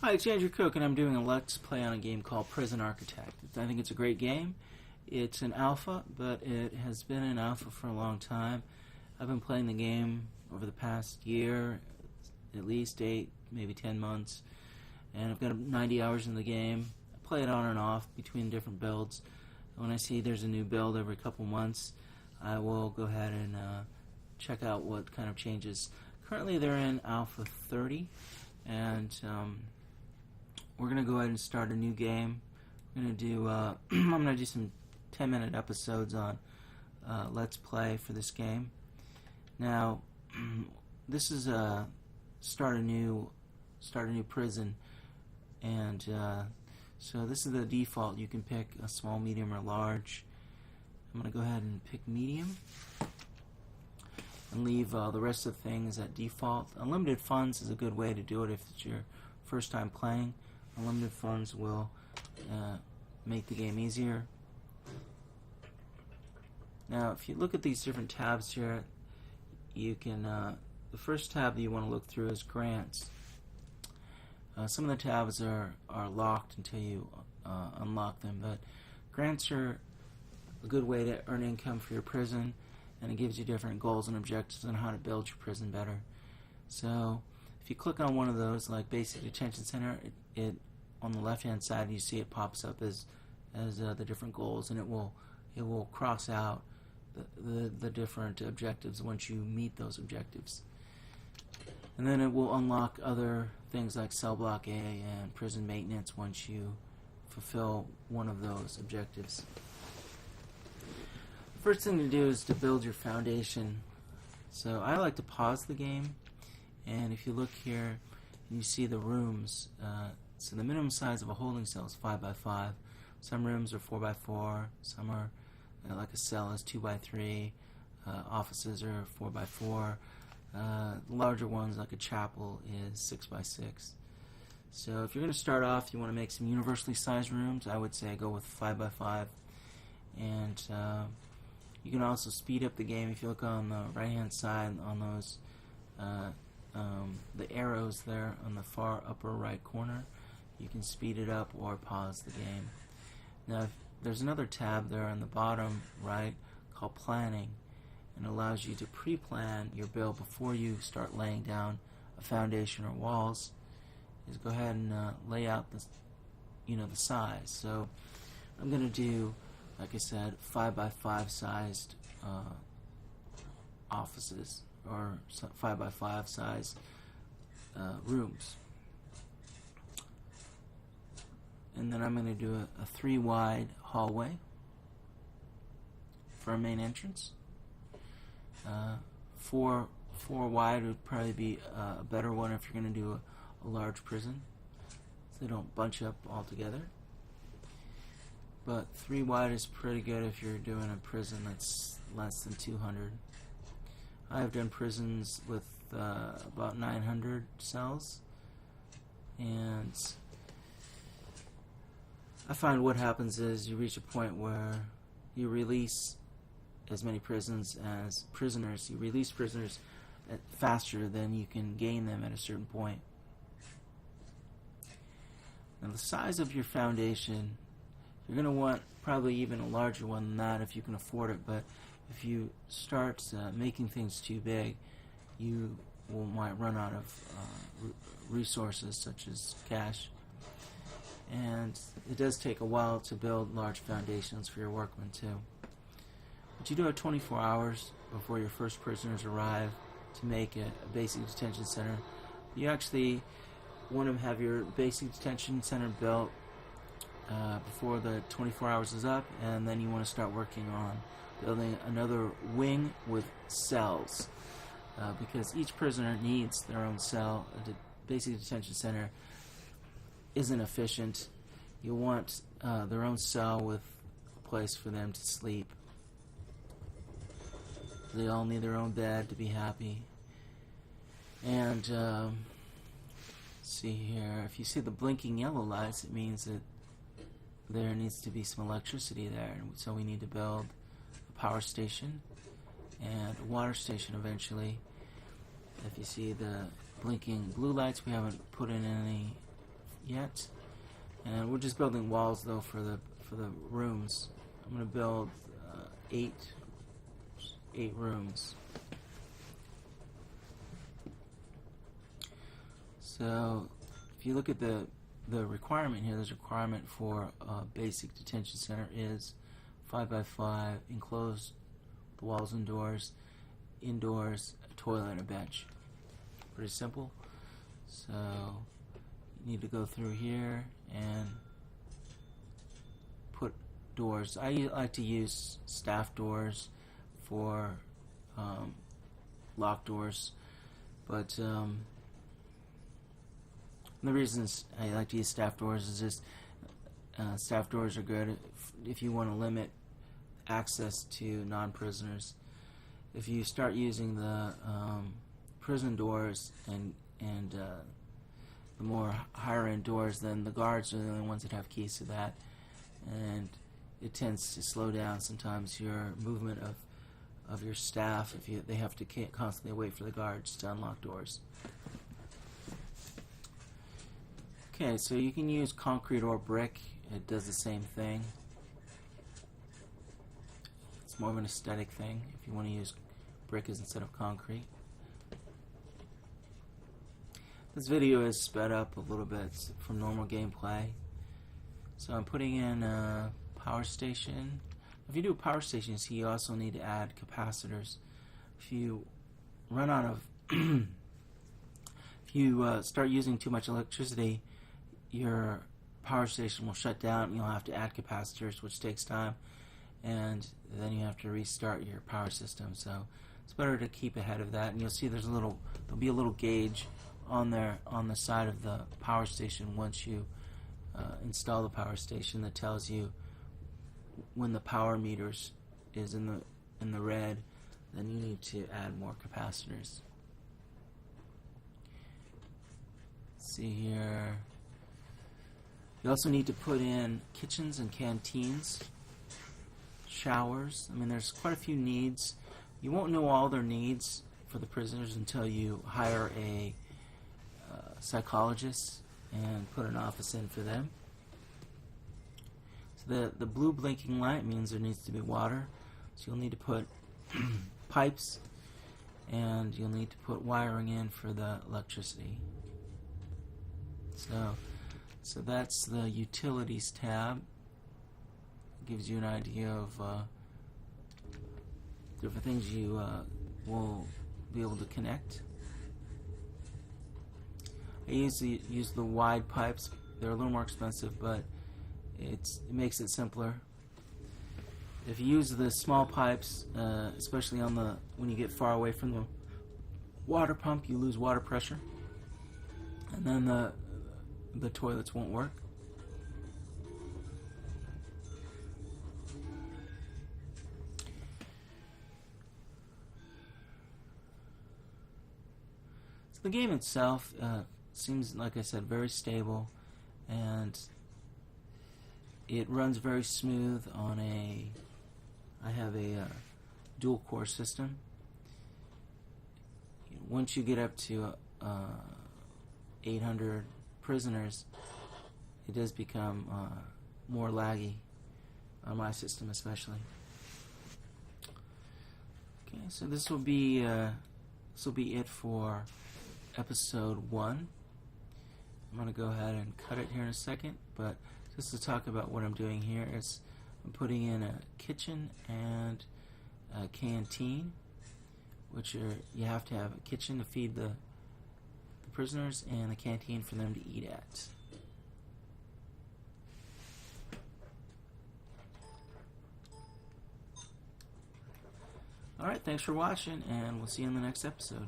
Hi, it's Andrew Cook, and I'm doing a Let's Play on a game called Prison Architect. I think it's a great game. It's an alpha, but it has been an alpha for a long time. I've been playing the game over the past year, at least 8, maybe 10 months, and I've got 90 hours in the game. I play it on and off between different builds. When I see there's a new build every couple months, I will go ahead and check out what kind of changes. Currently they're in Alpha 30, and we're gonna go ahead and start a new game. We're gonna do I'm gonna do some 10-minute episodes on Let's Play for this game. Now, this is start a new prison, and so this is the default. You can pick a small, medium, or large. I'm gonna go ahead and pick medium and leave the rest of the things at default. Unlimited funds is a good way to do it if it's your first time playing. Unlimited funds will make the game easier. Now, if you look at these different tabs here, you can the first tab that you want to look through is grants. Some of the tabs are locked until you unlock them, but grants are a good way to earn income for your prison, and it gives you different goals and objectives on how to build your prison better. So if you click on one of those, like Basic Detention Center, it on the left hand side you see it pops up as the different goals, and it will cross out the different objectives once you meet those objectives. And then it will unlock other things like cell block A and prison maintenance once you fulfill one of those objectives. First thing to do is to build your foundation. So I like to pause the game, and if you look here and you see the rooms, so the minimum size of a holding cell is 5x5. Some rooms are 4x4, some are like a cell is 2x3, offices are 4x4, larger ones like a chapel is 6x6. So if you're going to start off, you want to make some universally sized rooms. I would say go with 5x5, and you can also speed up the game. If you look on the right hand side on those the arrows there on the far upper right corner, you can speed it up or pause the game. Now there's another tab there on the bottom right called planning, and it allows you to pre-plan your build before you start laying down a foundation or walls. Is go ahead and lay out the the size. So I'm going to do, like I said, 5x5 sized offices, or 5x5 sized rooms. And then I'm going to do a 3 wide hallway for a main entrance. 4 wide would probably be a better one if you're going to do a large prison, so they don't bunch up all together. But 3 wide is pretty good if you're doing a prison that's less than 200. I've done prisons with about 900 cells, and I find what happens is you reach a point where you release as many prisons as prisoners. You release prisoners faster than you can gain them at a certain point. Now the size of your foundation, you're going to want probably even a larger one than that if you can afford it, but if you start making things too big, you might run out of resources such as cash. And it does take a while to build large foundations for your workmen too. But you do have 24 hours before your first prisoners arrive to make a basic detention center. You actually want to have your basic detention center built before the 24 hours is up, and then you want to start working on building another wing with cells, because each prisoner needs their own cell. A basic detention center isn't efficient. You want their own cell with a place for them to sleep. They all need their own bed to be happy. And let's see here, if you see the blinking yellow lights, it means that there needs to be some electricity there, and so we need to build a power station and a water station eventually. If you see the blinking blue lights, we haven't put in any yet. And we're just building walls though for the rooms. I'm going to build 8 rooms. So if you look at the requirement here, there's a requirement for a basic detention center is 5x5, enclosed, the walls and doors, indoors, a toilet and a bench. Pretty simple. So you need to go through here and put doors. I like to use staff doors for lock doors, but the reasons I like to use staff doors is just staff doors are good if you want to limit access to non-prisoners. If you start using the prison doors and the more higher end doors, then the guards are the only ones that have keys to that, and it tends to slow down sometimes your movement of your staff if they have to constantly wait for the guards to unlock doors. Okay, so you can use concrete or brick. It does the same thing. It's more of an aesthetic thing if you want to use brick instead of concrete. This video is sped up a little bit from normal gameplay. So I'm putting in a power station. If you do a power station, you see you also need to add capacitors. If you run out of if you start using too much electricity, your power station will shut down and you'll have to add capacitors, which takes time, and then you have to restart your power system. So it's better to keep ahead of that, and you'll see there'll be a little gauge on there on the side of the power station once you install the power station that tells you when the power meters is in the red, then you need to add more capacitors. Let's see here. You also need to put in kitchens and canteens, showers. I mean, there's quite a few needs. You won't know all their needs for the prisoners until you hire a psychologist and put an office in for them. So the blue blinking light means there needs to be water. So you'll need to put pipes, and you'll need to put wiring in for the electricity. So that's the utilities tab. It gives you an idea of different things you will be able to connect. I usually use the wide pipes. They're a little more expensive, but it makes it simpler. If you use the small pipes, especially when you get far away from the water pump, you lose water pressure, and then the toilets won't work. So the game itself seems, like I said, very stable, and it runs very smooth on I have a dual core system. Once you get up to 800 prisoners, it does become more laggy on my system especially. Okay, so this will be it for episode 1. I'm going to go ahead and cut it here in a second, but just to talk about what I'm doing here is I'm putting in a kitchen and a canteen, which you have to have a kitchen to feed the prisoners and a canteen for them to eat at. Alright, thanks for watching, and we'll see you in the next episode.